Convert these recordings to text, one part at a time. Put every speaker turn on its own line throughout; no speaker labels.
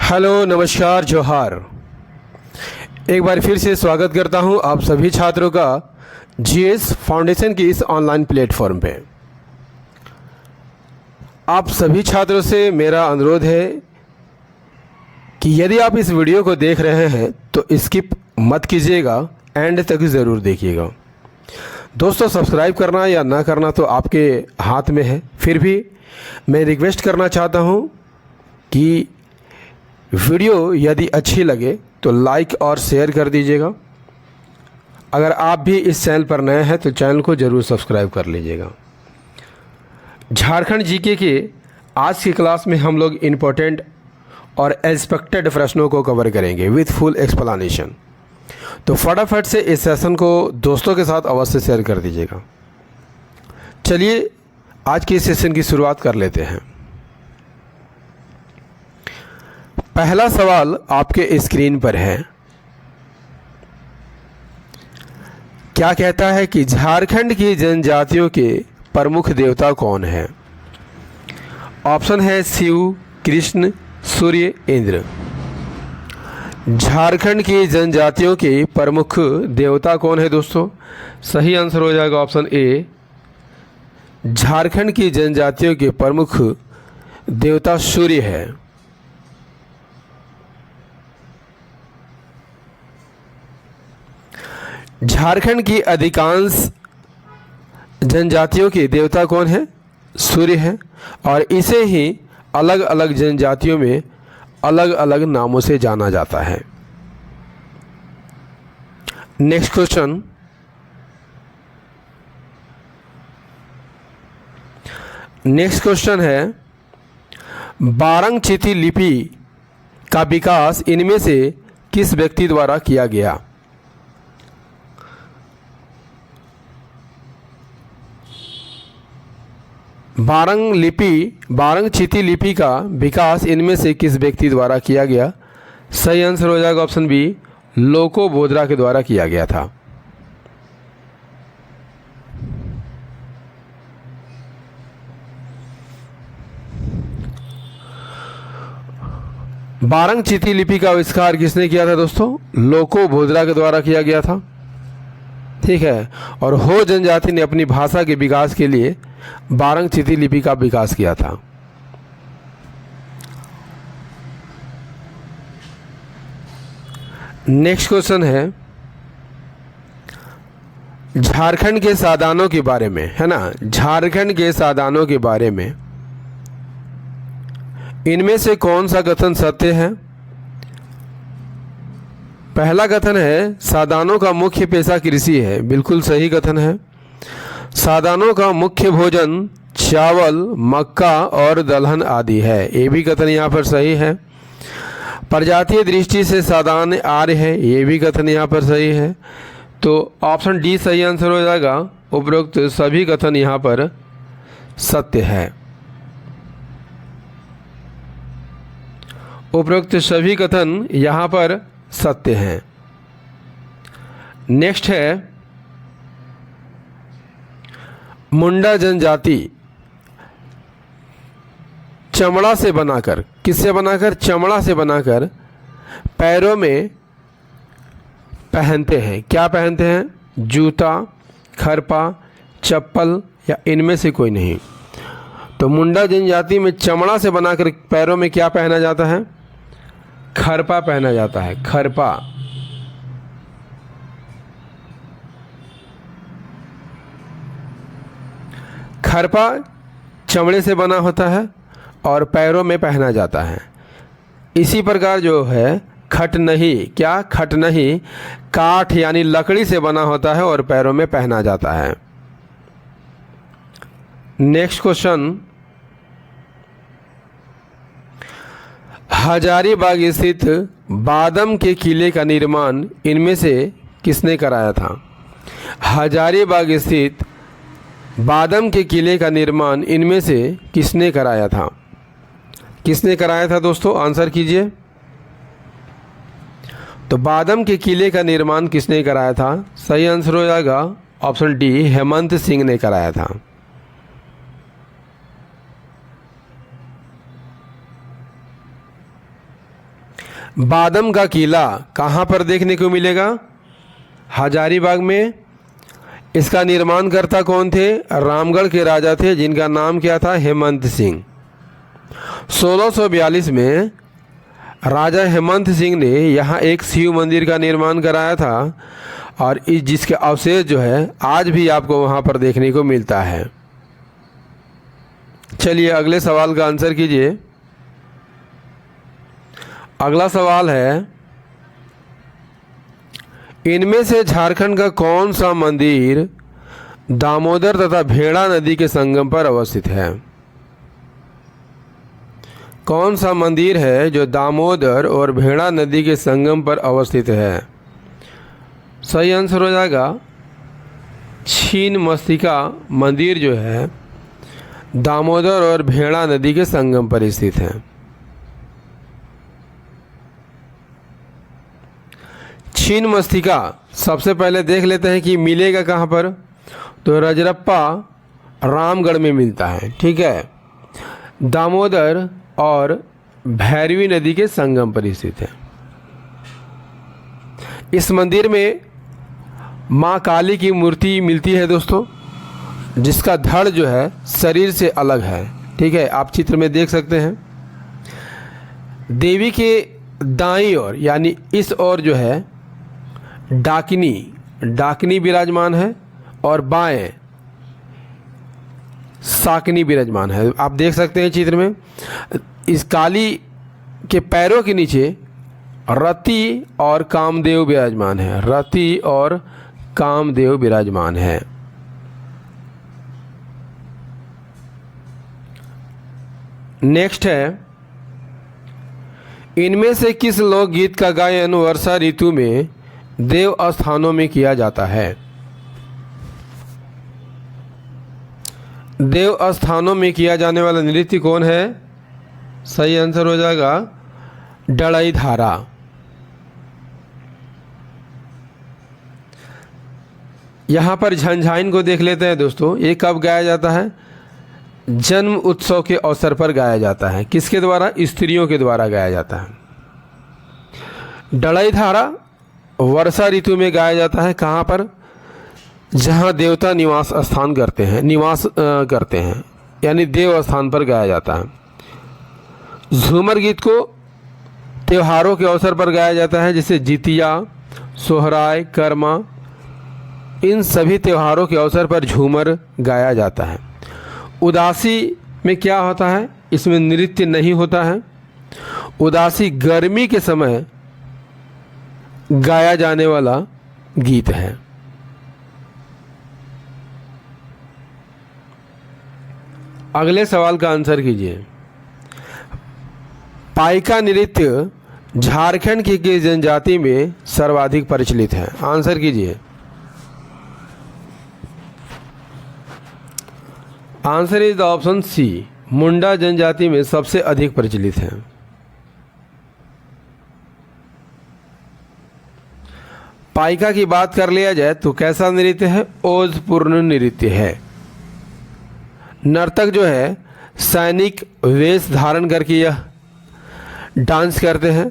Hello, नमस्कार, जोहार। एक बार फिर से स्वागत करता हूं आप सभी छात्रों का जीएस फाउंडेशन की इस ऑनलाइन प्लेटफॉर्म पे। आप सभी छात्रों से मेरा अनुरोध है कि यदि आप इस वीडियो को देख रहे हैं तो स्किप मत कीजिएगा, एंड तक ज़रूर देखिएगा। दोस्तों, सब्सक्राइब करना या ना करना तो आपके हाथ में है। फिर भी मैं रिक्वेस्ट करना चाहता हूं कि वीडियो यदि अच्छी लगे तो लाइक और शेयर कर दीजिएगा। अगर आप भी इस चैनल पर नए हैं तो चैनल को ज़रूर सब्सक्राइब कर लीजिएगा। झारखंड जीके के आज की क्लास में हम लोग इम्पोर्टेंट और एक्सपेक्टेड प्रश्नों को कवर करेंगे विथ फुल एक्सप्लेनेशन। तो फटाफट से इस सेशन को दोस्तों के साथ अवश्य शेयर कर दीजिएगा। चलिए आज के सेशन की शुरुआत कर लेते हैं। पहला सवाल आपके स्क्रीन पर है। क्या कहता है कि झारखंड की जनजातियों के प्रमुख देवता कौन है? ऑप्शन है शिव, कृष्ण, सूर्य, इंद्र। झारखंड की जनजातियों के प्रमुख देवता कौन है दोस्तों? सही आंसर हो जाएगा ऑप्शन ए। झारखंड की जनजातियों के प्रमुख देवता सूर्य है। झारखंड की अधिकांश जनजातियों के देवता कौन है? सूर्य है, और इसे ही अलग अलग जनजातियों में अलग अलग नामों से जाना जाता है। Next question. नेक्स्ट क्वेश्चन है, बारंग चिति लिपि का विकास इनमें से किस व्यक्ति द्वारा किया गया? बारंग चिति लिपि का विकास इनमें से किस व्यक्ति द्वारा किया गया? सही आंसर हो जाएगा ऑप्शन बी। लोको बोद्रा के द्वारा किया गया था। बारंग चिति लिपि का आविष्कार किसने किया था दोस्तों? लोको बोद्रा के द्वारा किया गया था। ठीक है। और हो जनजाति ने अपनी भाषा के विकास के लिए बारंग चिति लिपि का विकास किया था। नेक्स्ट क्वेश्चन है, झारखंड के सादानों के बारे में, है ना। झारखंड के सादानों के बारे में इनमें से कौन सा कथन सत्य है? पहला कथन है सादानों का मुख्य पेशा कृषि है। बिल्कुल सही कथन है। सादानों का मुख्य भोजन चावल, मक्का और दलहन आदि है। ये भी कथन यहाँ पर सही है। प्रजातीय दृष्टि से सादान आर्य है। ये भी कथन यहाँ पर सही है। तो ऑप्शन डी सही आंसर हो जाएगा। उपरोक्त सभी कथन यहाँ पर सत्य है। उपरोक्त सभी कथन यहाँ पर सत्य हैं। नेक्स्ट है, मुंडा जनजाति चमड़ा से बनाकर, किससे बनाकर? चमड़ा से बनाकर पैरों में पहनते हैं। क्या पहनते हैं? जूता, खरपा, चप्पल या इनमें से कोई नहीं। तो मुंडा जनजाति में चमड़ा से बनाकर पैरों में क्या पहना जाता है? खरपा पहना जाता है। खरपा। खरपा चमड़े से बना होता है और पैरों में पहना जाता है। इसी प्रकार जो है खटनही, क्या? खटनही काठ यानी लकड़ी से बना होता है और पैरों में पहना जाता है। नेक्स्ट क्वेश्चन, हजारीबाग स्थित बादम के किले का निर्माण इनमें से किसने कराया था? हजारीबाग स्थित बादम के किले का निर्माण इनमें से किसने कराया था? किसने कराया था दोस्तों? आंसर कीजिए। तो बादम के किले का निर्माण किसने कराया था? सही आंसर हो जाएगा ऑप्शन डी, हेमंत सिंह ने कराया था। बादम का किला कहाँ पर देखने को मिलेगा? हजारीबाग में। इसका निर्माणकर्ता कौन थे? रामगढ़ के राजा थे जिनका नाम क्या था? हेमंत सिंह। 1642 में राजा हेमंत सिंह ने यहाँ एक शिव मंदिर का निर्माण कराया था और इस जिसके अवशेष जो है आज भी आपको वहाँ पर देखने को मिलता है। चलिए अगले सवाल का आंसर कीजिए। अगला सवाल है, इनमें से झारखंड का कौन सा मंदिर दामोदर तथा भेड़ा नदी के संगम पर अवस्थित है? कौन सा मंदिर है जो दामोदर और भेड़ा नदी के संगम पर अवस्थित है? सही आंसर हो जाएगा छिन्नमस्तिका मंदिर जो है दामोदर और भेड़ा नदी के संगम पर स्थित है। छिन्नमस्तिका सबसे पहले देख लेते हैं कि मिलेगा कहाँ पर। तो रजरप्पा रामगढ़ में मिलता है, ठीक है। दामोदर और भैरवी नदी के संगम पर स्थित है। इस मंदिर में माँ काली की मूर्ति मिलती है दोस्तों, जिसका धड़ जो है शरीर से अलग है, ठीक है, आप चित्र में देख सकते हैं। देवी के दाईं ओर यानी इस ओर जो है डाकिनी विराजमान है और बाएं शाकिनी विराजमान है। आप देख सकते हैं चित्र में। इस काली के पैरों के नीचे रति और कामदेव विराजमान है। रति और कामदेव विराजमान है। नेक्स्ट है, इनमें से किस लोकगीत का गायन वर्षा ऋतु में देव स्थानों में किया जाता है? देव स्थानों में किया जाने वाला नृत्य कौन है? सही आंसर हो जाएगा डड़ई धारा। यहाँ पर झंझाइन को देख लेते हैं दोस्तों। ये कब गाया जाता है? जन्म उत्सव के अवसर पर गाया जाता है। किसके द्वारा? स्त्रियों के द्वारा गाया जाता है। डड़ई धारा वर्षा ऋतु में गाया जाता है। कहाँ पर? जहाँ देवता निवास करते हैं यानी देव स्थान पर गाया जाता है। झूमर गीत को त्योहारों के अवसर पर गाया जाता है, जैसे जितिया, सोहराय, कर्मा। इन सभी त्योहारों के अवसर पर झूमर गाया जाता है। उदासी में क्या होता है? इसमें नृत्य नहीं होता है। उदासी गर्मी के समय गाया जाने वाला गीत है। अगले सवाल का आंसर कीजिए। पाइका नृत्य झारखंड की किस जनजाति में सर्वाधिक प्रचलित है? आंसर कीजिए। Answer is the option C, Munda जनजाति में सबसे अधिक प्रचलित है। पाइका की बात कर लिया जाए तो कैसा नृत्य है? ओजपूर्ण नृत्य है। नर्तक जो है सैनिक वेश धारण करके यह डांस करते हैं।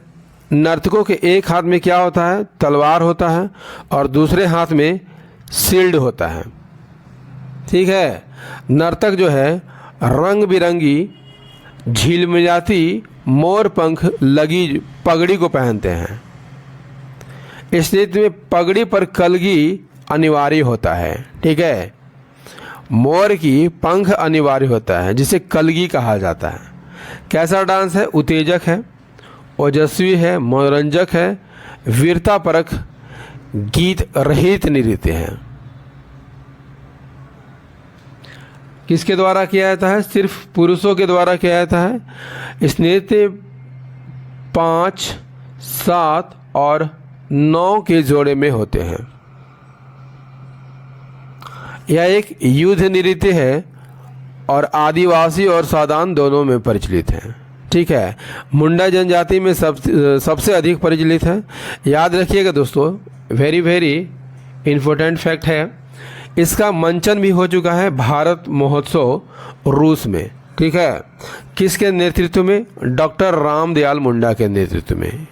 नर्तकों के एक हाथ में क्या होता है? तलवार होता है और दूसरे हाथ में शील्ड होता है, ठीक है। नर्तक जो है रंग बिरंगी झिलमिलाती मोर पंख लगी पगड़ी को पहनते हैं। इस नृत्य में पगड़ी पर कलगी अनिवार्य होता है, ठीक है। मोर की पंख अनिवार्य होता है, जिसे कलगी कहा जाता है। कैसा डांस है? उत्तेजक है, ओजस्वी है, मनोरंजक है, वीरतापरक गीत रहित नृत्य है। किसके द्वारा किया जाता है? सिर्फ पुरुषों के द्वारा किया जाता है। इस नृत्य 5, 7 और 9 के जोड़े में होते हैं। यह एक युद्ध नृत्य है और आदिवासी और साधारण दोनों में प्रचलित है, ठीक है। मुंडा जनजाति में सबसे अधिक प्रचलित है। याद रखिएगा दोस्तों, वेरी इम्पोर्टेंट फैक्ट है। इसका मंचन भी हो चुका है भारत महोत्सव रूस में, ठीक है। किसके नेतृत्व में? डॉक्टर रामदयाल मुंडा के नेतृत्व में।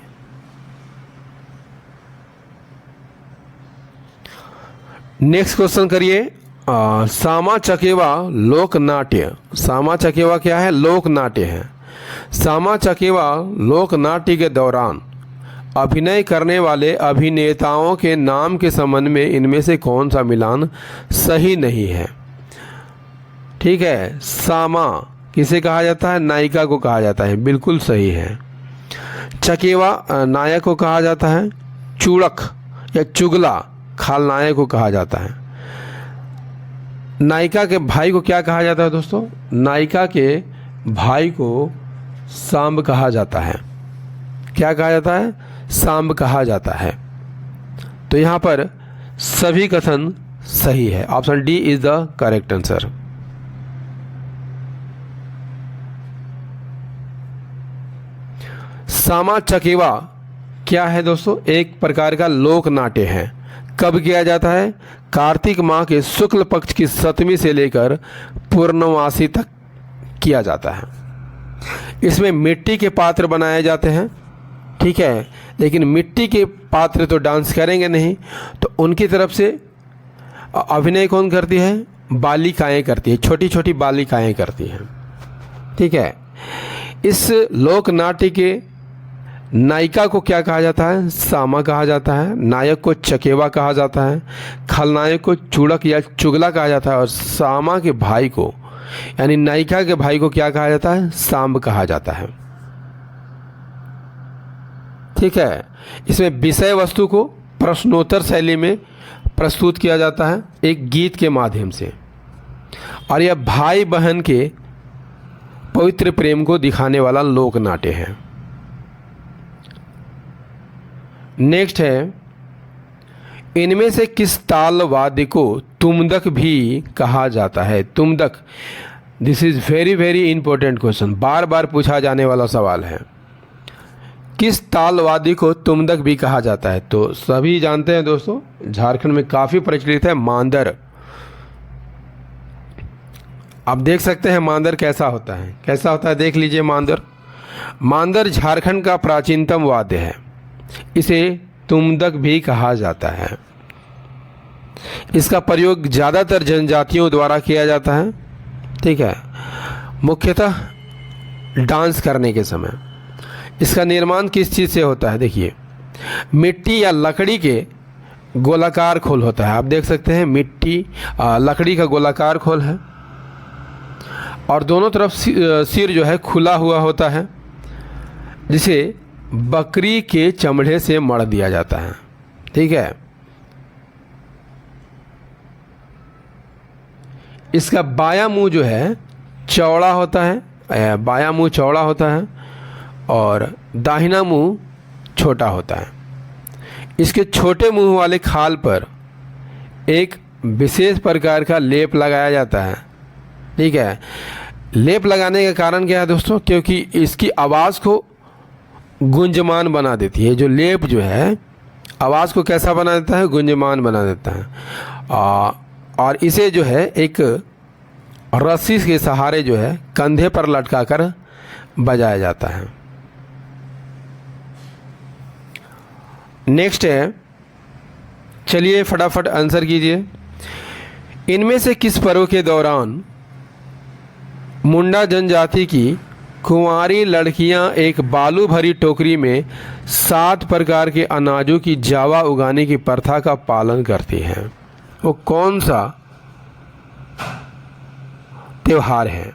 नेक्स्ट क्वेश्चन करिए। सामा चकेवा लोक नाट्य। सामा चकेवा क्या है? लोक नाट्य है। सामा चकेवा लोक नाट्य के दौरान अभिनय करने वाले अभिनेताओं के नाम के संबंध में इनमें से कौन सा मिलान सही नहीं है? ठीक है, सामा किसे कहा जाता है? नायिका को कहा जाता है, बिल्कुल सही है। चकेवा नायक को कहा जाता है। चूड़क या चुगला खलनायक को कहा जाता है। नायिका के भाई को क्या कहा जाता है दोस्तों? नायिका के भाई को सांब कहा जाता है। क्या कहा जाता है? सांब कहा जाता है। तो यहाँ पर सभी कथन सही है। Option D is the correct answer. Sama Chakeva क्या है दोस्तों? एक प्रकार का लोक नाट्य है। कब किया जाता है? कार्तिक माह के शुक्ल पक्ष की सप्तमी से लेकर पूर्णमासी तक किया जाता है। इसमें मिट्टी के पात्र बनाए जाते हैं, ठीक है, लेकिन मिट्टी के पात्र तो डांस करेंगे नहीं, तो उनकी तरफ से अभिनय कौन करती है? बालिकाएं करती है, छोटी छोटी बालिकाएं करती हैं, ठीक है। इस लोक नाट्य के नायिका को क्या कहा जाता है? सामा कहा जाता है। नायक को चकेवा कहा जाता है। खलनायक को चूड़क या चुगला कहा जाता है। और सामा के भाई को, यानी नायिका के भाई को क्या कहा जाता है? सांब कहा जाता है, ठीक है। इसमें विषय वस्तु को प्रश्नोत्तर शैली में प्रस्तुत किया जाता है एक गीत के माध्यम से, और यह भाई बहन के पवित्र प्रेम को दिखाने वाला लोक नाट्य है। नेक्स्ट है, इनमें से किस ताल वाद्य को तुमदक भी कहा जाता है? तुमदक, this is very very important question, बार बार पूछा जाने वाला सवाल है। किस ताल वाद्य को तुमदक भी कहा जाता है? तो सभी जानते हैं दोस्तों, झारखंड में काफ़ी प्रचलित है मांदर। आप देख सकते हैं मांदर कैसा होता है, कैसा होता है, देख लीजिए मांदर। मांदर झारखंड का प्राचीनतम वाद्य है। इसे तुमदक भी कहा जाता है। इसका प्रयोग ज़्यादातर जनजातियों द्वारा किया जाता है, ठीक है, मुख्यतः डांस करने के समय। इसका निर्माण किस चीज़ से होता है? देखिए, मिट्टी या लकड़ी के गोलाकार खोल होता है। आप देख सकते हैं मिट्टी लकड़ी का गोलाकार खोल है, और दोनों तरफ सिर जो है खुला हुआ होता है, जिसे बकरी के चमड़े से मढ़ दिया जाता है, ठीक है। इसका बायां मुंह जो है चौड़ा होता है, बायां मुंह चौड़ा होता है, और दाहिना मुंह छोटा होता है। इसके छोटे मुंह वाले खाल पर एक विशेष प्रकार का लेप लगाया जाता है, ठीक है। लेप लगाने का कारण क्या है दोस्तों? क्योंकि इसकी आवाज़ को गुंजमान बना देती है। जो लेप जो है आवाज़ को कैसा बना देता है? गुंजमान बना देता है। और इसे जो है एक रस्सी के सहारे जो है कंधे पर लटकाकर बजाया जाता है। नेक्स्ट है, चलिए फटाफट आंसर कीजिए। इनमें से किस पर्व के दौरान मुंडा जनजाति की कुंवारी लड़कियां एक बालू भरी टोकरी में 7 प्रकार के अनाजों की जावा उगाने की प्रथा का पालन करती हैं? वो कौन सा त्योहार है?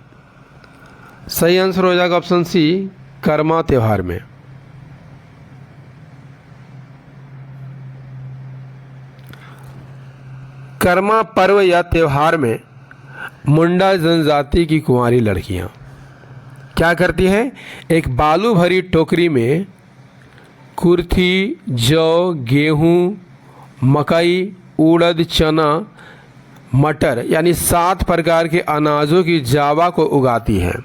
सही आंसर हो जाएगा ऑप्शन सी, कर्मा त्योहार में। कर्मा पर्व या त्योहार में मुंडा जनजाति की कुंवारी लड़कियां क्या करती हैं? एक बालू भरी टोकरी में कुर्थी, जौ, गेहूं, मकई, उड़द, चना, मटर यानी 7 प्रकार के अनाजों की जावा को उगाती हैं,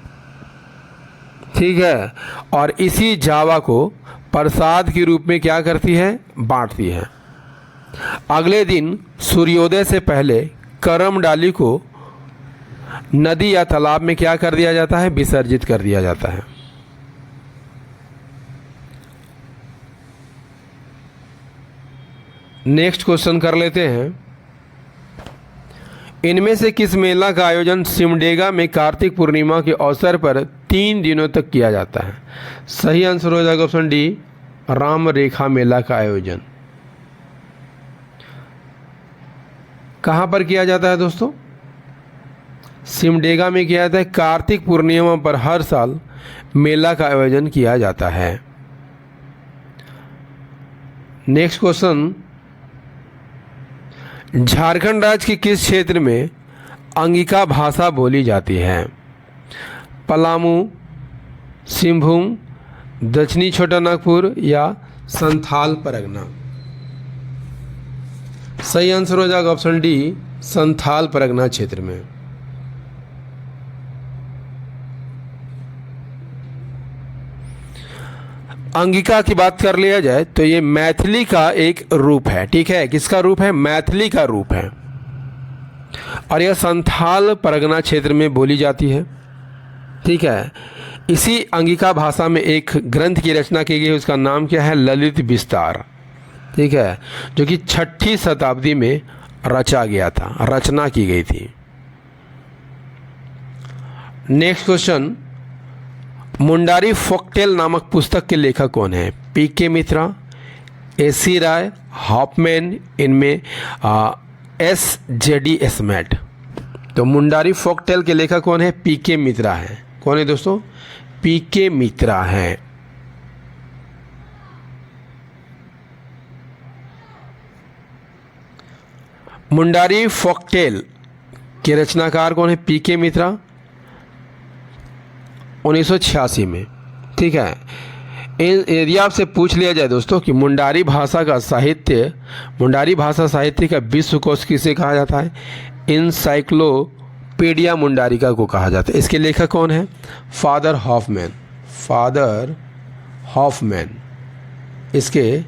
ठीक है। और इसी जावा को प्रसाद के रूप में क्या करती है? बांटती है। अगले दिन सूर्योदय से पहले करम डाली को नदी या तालाब में क्या कर दिया जाता है? विसर्जित कर दिया जाता है। नेक्स्ट क्वेश्चन कर लेते हैं। इनमें से किस मेला का आयोजन सिमडेगा में कार्तिक पूर्णिमा के अवसर पर 3 दिनों तक किया जाता है? सही आंसर हो जाएगा ऑप्शन डी, राम रेखा मेला का आयोजन। कहाँ पर किया जाता है दोस्तों? सिमडेगा में किया जाता है। कार्तिक पूर्णिमा पर हर साल मेला का आयोजन किया जाता है। नेक्स्ट क्वेश्चन, झारखंड राज्य के किस क्षेत्र में अंगिका भाषा बोली जाती है? पलामू, सिंहभूम, दक्षिणी छोटा नागपुर या संथाल परगना? सही आंसर हो जाएगा ऑप्शन डी, संथाल परगना क्षेत्र में। अंगिका की बात कर लिया जाए तो ये मैथिली का एक रूप है। ठीक है, किसका रूप है? मैथिली का रूप है, और यह संथाल परगना क्षेत्र में बोली जाती है। ठीक है, इसी अंगिका भाषा में एक ग्रंथ की रचना की गई, उसका नाम क्या है? ललित विस्तार। ठीक है, जो कि 6ठी शताब्दी में रचा गया था, रचना की गई थी। नेक्स्ट क्वेश्चन, मुंडारी फोकटेल नामक पुस्तक के लेखक कौन है? पी.के. मित्रा, ए.सी. राय, हॉफमैन, इनमें S.J.D. स्मैट। तो मुंडारी फोकटेल के लेखक कौन है? पी.के. मित्रा है। कौन है दोस्तों? पी.के. मित्रा है। मुंडारी फोकटेल के रचनाकार कौन है? पी.के. मित्रा, 1986 में। ठीक है, यदि आपसे पूछ लिया जाए दोस्तों कि मुंडारी भाषा साहित्य का विश्व कोश किसे कहा जाता है? इंसाइक्लोपीडिया मुंडारिका को कहा जाता है। इसके लेखक कौन है? फादर हॉफमैन इसके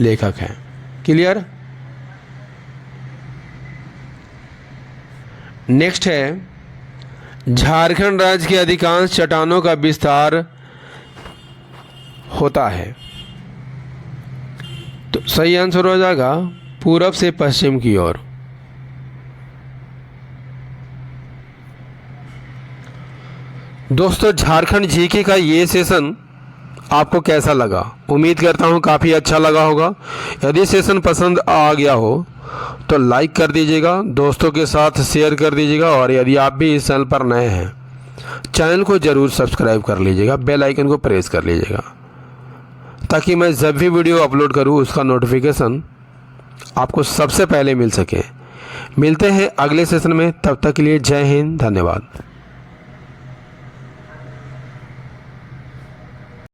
लेखक हैं। क्लियर? नेक्स्ट है, झारखंड राज्य के अधिकांश चट्टानों का विस्तार होता है। तो सही आंसर हो जाएगा पूरब से पश्चिम की ओर। दोस्तों, झारखंड जीके का ये सेशन आपको कैसा लगा? उम्मीद करता हूँ काफ़ी अच्छा लगा होगा। यदि सेशन पसंद आ गया हो तो लाइक कर दीजिएगा, दोस्तों के साथ शेयर कर दीजिएगा, और यदि आप भी इस चैनल पर नए हैं, चैनल को ज़रूर सब्सक्राइब कर लीजिएगा, बेल आइकन को प्रेस कर लीजिएगा, ताकि मैं जब भी वीडियो अपलोड करूँ उसका नोटिफिकेशन आपको सबसे पहले मिल सके। मिलते हैं अगले सेशन में, तब तक के लिए जय हिंद, धन्यवाद।